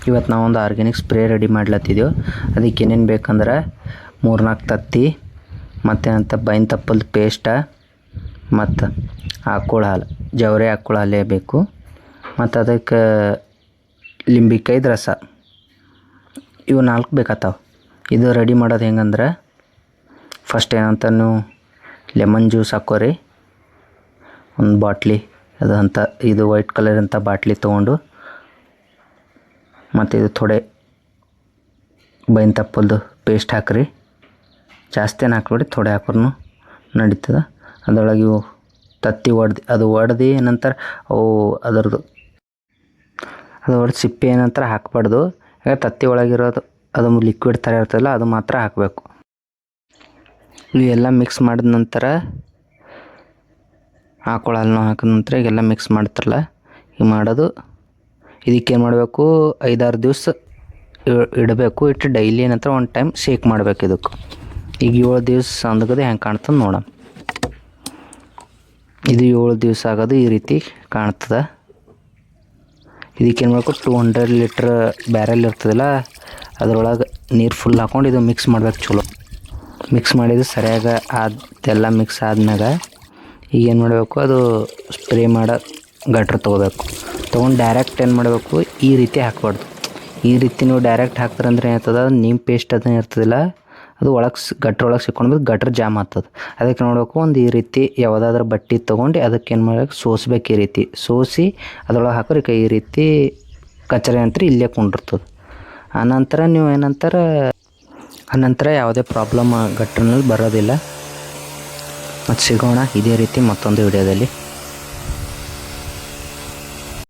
ಇವತ್ತು ನಾವೊಂದು organic spray ready ಮಾಡ್ಲತ್ತಿದ್ದೆವು. ಅದಕ್ಕೆ ಏನೇನು ಬೇಕಂದ್ರೆ 3-4 ತತ್ತಿ, ಮತ್ತು ಬೈನ್ ತಪ್ಪಲ್ದು ಪೇಸ್ಟ, ಮತ್ತು ಆಕಳ ಹಾಲು, ಜವರೆ ಆಕಳ ಹಾಲೇ ಬೇಕು. ಮತ್ತು ಅದಕ್ಕೆ ಲಿಂಬೆಕಾಯ್ದು ರಸ, ಇವು 4 ಬೇಕಾಗ್ತಾವೆ. ಇದು ರೆಡಿ ಮಾಡೋದು ಹೆಂಗಂದ್ರೆ ಫಸ್ಟ್ ಏನಂತ ನೀವು ಲೆಮನ್ ಜ್ಯೂಸ್ ಹಾಕೋರಿ ಒಂದು ಬಾಟ್ಲಿ, ಇದು ವೈಟ್ ಕಲರ್ ಅಂತ ಬಾಟ್ಲಿ ತೊಗೊಂಡು, ಮತ್ತು ಇದು ಥೋಡೆ ಬೈನ್ ತಪ್ಪಲ್ದು ಪೇಸ್ಟ್ ಹಾಕ್ರಿ. ಜಾಸ್ತಿ ಏನು ಹಾಕ್ಬೇಡಿ, ಥೋಡೆ ಹಾಕ್ರೂ ನಡೀತದೆ. ಅದರೊಳಗೆ ಇವು ತತ್ತಿ ಒಡೆದು ನಂತರ ಅವು ಅದು ಸಿಪ್ಪೆ ಏನಂತರ ಹಾಕಬಾರ್ದು. ಈಗ ತತ್ತಿ ಒಳಗಿರೋದು ಅದು ಲಿಕ್ವಿಡ್ ಥರ ಇರ್ತದಲ್ಲ, ಅದು ಮಾತ್ರ ಹಾಕಬೇಕು. ಇವೆಲ್ಲ ಮಿಕ್ಸ್ ಮಾಡಿದ ನಂತರ ಆಕಳ ಹಾಲನ್ನು ಹಾಕಿದ ನಂತರ ಈಗೆಲ್ಲ ಮಿಕ್ಸ್ ಮಾಡ್ತಾರಲ್ಲ, ಈಗ ಮಾಡೋದು ಇದಕ್ಕೇನು ಮಾಡಬೇಕು, 5-6 ದಿವಸ ಇಡಬೇಕು. ಇಟ್ಟು ಡೈಲಿ ಏನಂತಾರೆ ಒಂದು ಟೈಮ್ ಶೇಕ್ ಮಾಡಬೇಕು ಇದಕ್ಕೆ. ಈಗ 7 ದಿವಸ ಅಂದಗದೆ ಹೆಂಗೆ ಕಾಣ್ತದೆ ನೋಡೋಣ. ಇದು 7 ದಿವಸ ಆಗೋದು ಈ ರೀತಿ ಕಾಣ್ತದೆ. ಇದಕ್ಕೇನು ಮಾಡಬೇಕು, 200 ಲೀಟ್ರ್ ಬ್ಯಾರೆಲ್ ಇರ್ತದಲ್ಲ, ಅದರೊಳಗೆ ನೀರು ಫುಲ್ ಹಾಕ್ಕೊಂಡು ಇದು ಮಿಕ್ಸ್ ಮಾಡ್ಬೇಕು. ಚಲೋ ಮಿಕ್ಸ್ ಮಾಡಿದ್ದು ಸರಿಯಾಗಿ ಅದೆಲ್ಲ ಮಿಕ್ಸ್ ಆದ್ಮ್ಯಾಗ ಈಗ ಏನು ಮಾಡಬೇಕು, ಅದು ಸ್ಪ್ರೇ ಮಾಡೋ ಗಟ್ರ ತೊಗೋಬೇಕು. ತೊಗೊಂಡು ಡೈರೆಕ್ಟ್ ಏನು ಮಾಡಬೇಕು, ಈ ರೀತಿ ಹಾಕ್ಬಾರ್ದು. ಈ ರೀತಿ ನೀವು ಡೈರೆಕ್ಟ್ ಹಾಕ್ತಾರಂದ್ರೆ ಏನಾಗ್ತದೆ, ನೀಮ್ ಪೇಸ್ಟ್ ಅದನ್ನ ಇರ್ತದಿಲ್ಲ, ಅದು ಗಟ್ರೊಳಗೆ ಸಿಕ್ಕೊಂಡು ಗಟ್ರ ಜಾಮ್ ಆಗ್ತದೆ. ಅದಕ್ಕೆ ನೋಡಬೇಕು, ಒಂದು ಈ ರೀತಿ ಯಾವುದಾದ್ರೂ ಬಟ್ಟೆ ತೊಗೊಂಡು ಅದಕ್ಕೆ ಏನು ಮಾಡಬೇಕು, ಸೋಸ್ಬೇಕು. ಈ ರೀತಿ ಸೋಸಿ ಅದರೊಳಗೆ ಹಾಕೋರಿ ಈ ರೀತಿ ಕಚರೆ ಅಂತ ಇಲ್ಲೇ ಕೊಂಡಿರ್ತದೆ. ಆನಂತರ ನೀವು ಆನಂತರ ಯಾವುದೇ ಪ್ರಾಬ್ಲಮ್ ಗಟ್ರಿನಲ್ಲಿ ಬರೋದಿಲ್ಲ. ಮತ್ತು ಸಿಗೋಣ ಇದೇ ರೀತಿ ಮತ್ತೊಂದು ವಿಡಿಯೋದಲ್ಲಿ.